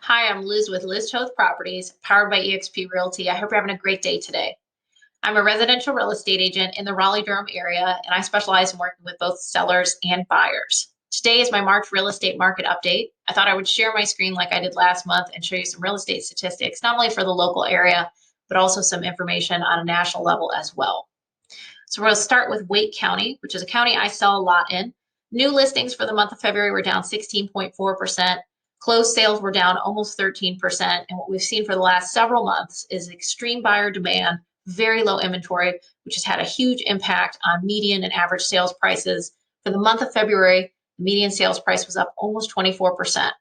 Hi, I'm Liz with Toth Properties, powered by EXP Realty. I hope you're having a great day today. I'm a residential real estate agent in the Raleigh, Durham area, and I specialize in working with both sellers and buyers. Today is my March real estate market update. I thought I would share my screen like I did last month and show you some real estate statistics, not only for the local area, but also some information on a national level as well. So we'll start with Wake County, which is a county I sell a lot in. New listings for the month of February were down 16.4%. Closed sales were down almost 13%. And what we've seen for the last several months is extreme buyer demand, very low inventory, which has had a huge impact on median and average sales prices. For the month of February, the median sales price was up almost 24%.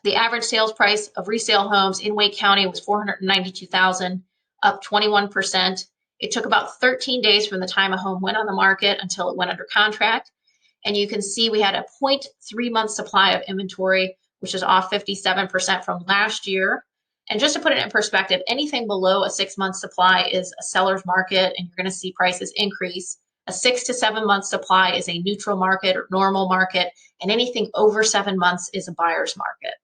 The average sales price of resale homes in Wake County was $492,000, up 21%. It took about 13 days from the time a home went on the market until it went under contract. And you can see we had a 0.3 month supply of inventory, which is off 57% from last year. And just to put it in perspective, anything below a 6 month supply is a seller's market, and you're going to see prices increase. A 6 to 7 month supply is a neutral market or normal market, and anything over 7 months is a buyer's market.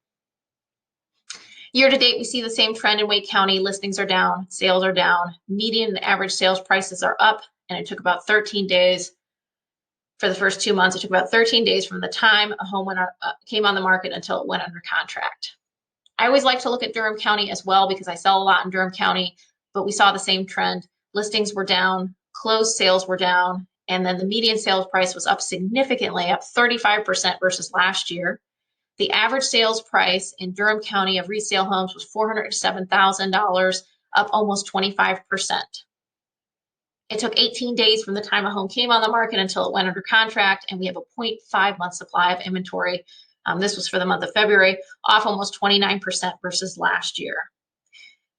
Year to date, we see the same trend in Wake County. Listings are down, sales are down, median and average sales prices are up, and it took about 13 days for the first 2 months. It took about 13 days from the time a home came on the market until it went under contract. I always like to look at Durham County as well because I sell a lot in Durham County, but we saw the same trend. Listings were down, closed sales were down, and then the median sales price was up significantly, up 35% versus last year. The average sales price in Durham County of resale homes was $407,000, up almost 25%. It took 18 days from the time a home came on the market until it went under contract, and we have a 0.5 month supply of inventory. This was for the month of February, off almost 29% versus last year.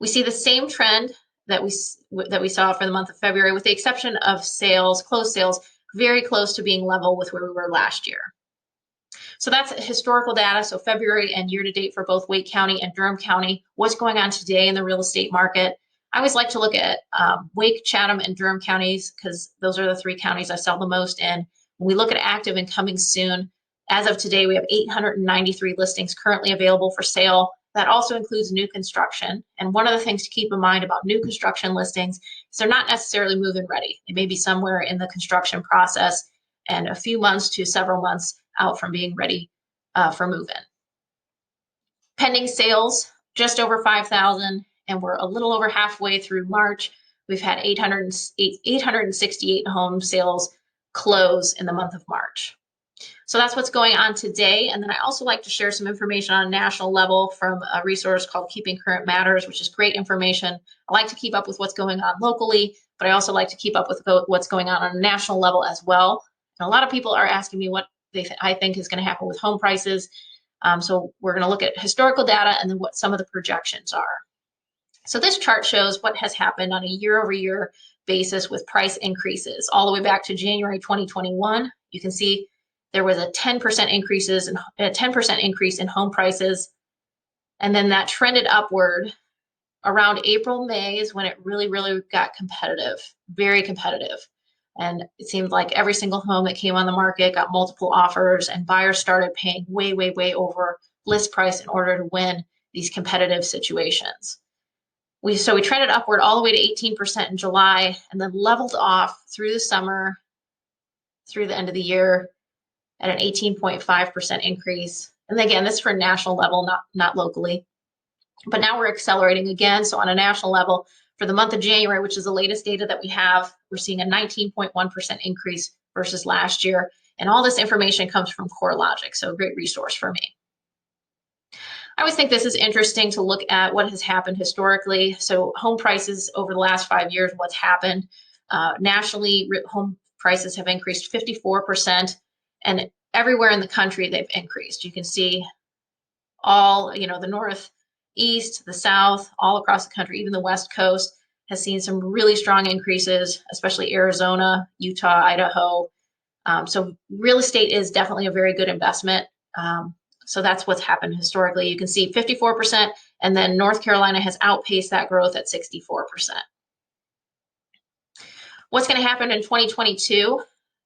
We see the same trend that we saw for the month of February, with the exception of sales, closed sales, very close to being level with where we were last year. So that's historical data. So February and year to date for both Wake County and Durham County. What's going on today in the real estate market? I always like to look at Wake, Chatham, and Durham counties because those are the three counties I sell the most in. When we look at active and coming soon, as of today, we have 893 listings currently available for sale. That also includes new construction. And one of the things to keep in mind about new construction listings is they're not necessarily move-in ready. They may be somewhere in the construction process and a few months to several months out from being ready for move-in. Pending sales, just over 5,000, and we're a little over halfway through March. We've had 868 home sales close in the month of March. So that's what's going on today. And then I also like to share some information on a national level from a resource called Keeping Current Matters, which is great information. I like to keep up with what's going on locally, but I also like to keep up with what's going on a national level as well. And a lot of people are asking me what I think is going to happen with home prices. So we're going to look at historical data and then what some of the projections are. So this chart shows what has happened on a year-over-year basis with price increases all the way back to January 2021. You can see there was a 10% increase in home prices, and then that trended upward. Around April, May is when it really got competitive, very competitive. And it seemed like every single home that came on the market got multiple offers, and buyers started paying way over list price in order to win these competitive situations. We trended upward all the way to 18% in July, and then leveled off through the summer, through the end of the year, at an 18.5% increase. And again, this is for national level, not locally. But now we're accelerating again. So on a national level, for the month of January, which is the latest data that we have, we're seeing a 19.1% increase versus last year. And all this information comes from CoreLogic, so a great resource for me. I always think this is interesting to look at what has happened historically. So home prices over the last 5 years, what's happened. Nationally, home prices have increased 54%, and everywhere in the country they've increased. You can see all, the Northeast, the South, all across the country, even the West Coast has seen some really strong increases, especially Arizona, Utah, Idaho. So real estate is definitely a very good investment. So that's what's happened historically. You can see 54%, and then North Carolina has outpaced that growth at 64%. What's going to happen in 2022?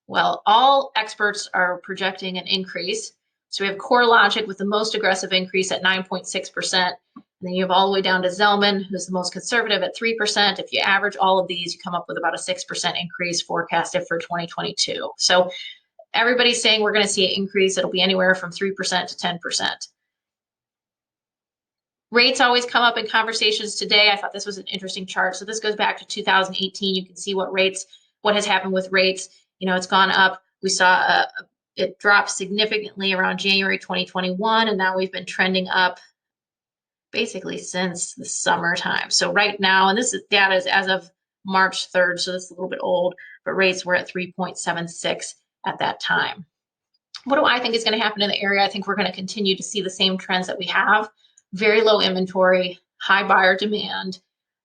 Well, all experts are projecting an increase. So we have CoreLogic with the most aggressive increase at 9.6%. And then you have all the way down to Zelman, who's the most conservative at 3%. If you average all of these, you come up with about a 6% increase forecasted for 2022. So everybody's saying we're going to see an increase. It'll be anywhere from 3% to 10%. Rates always come up in conversations today. I thought this was an interesting chart. So this goes back to 2018. You can see what has happened with rates. It's gone up. We saw it dropped significantly around January 2021, and now we've been trending up basically since the summertime. So right now, and this data is as of March 3rd, so this is a little bit old, but rates were at 3.76 at that time. What do I think is going to happen in the area? I think we're going to continue to see the same trends that we have. Very low inventory, high buyer demand.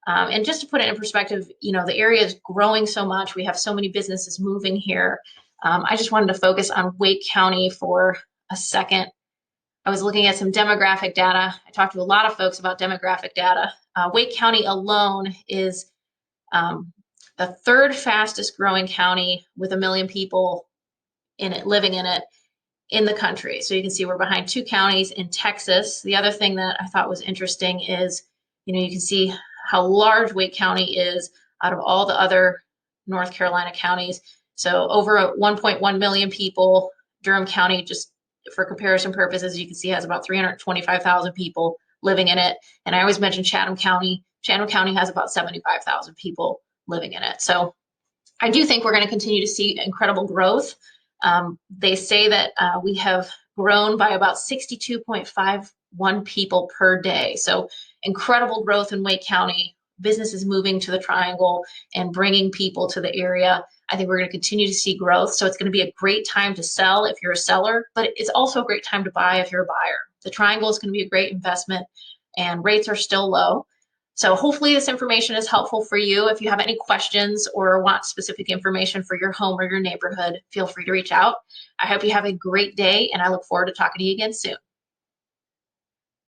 And just to put it in perspective, the area is growing so much. We have so many businesses moving here. I just wanted to focus on Wake County for a second. I was looking at some demographic data. I talked to a lot of folks about demographic data. Wake County alone is the third fastest growing county with 1 million people in it, living in it, in the country. So you can see we're behind 2 counties in Texas. The other thing that I thought was interesting is, you can see how large Wake County is out of all the other North Carolina counties. So over 1.1 million people. Durham County, just for comparison purposes, you can see has about 325,000 people living in it. And I always mention Chatham County. Chatham County has about 75,000 people living in it. So I do think we're going to continue to see incredible growth. They say that we have grown by about 62.51 people per day. So incredible growth in Wake County, businesses moving to the Triangle and bringing people to the area. I think we're going to continue to see growth. So it's going to be a great time to sell if you're a seller, but it's also a great time to buy if you're a buyer. The Triangle is going to be a great investment, and rates are still low. So hopefully this information is helpful for you. If you have any questions or want specific information for your home or your neighborhood, feel free to reach out. I hope you have a great day, and I look forward to talking to you again soon.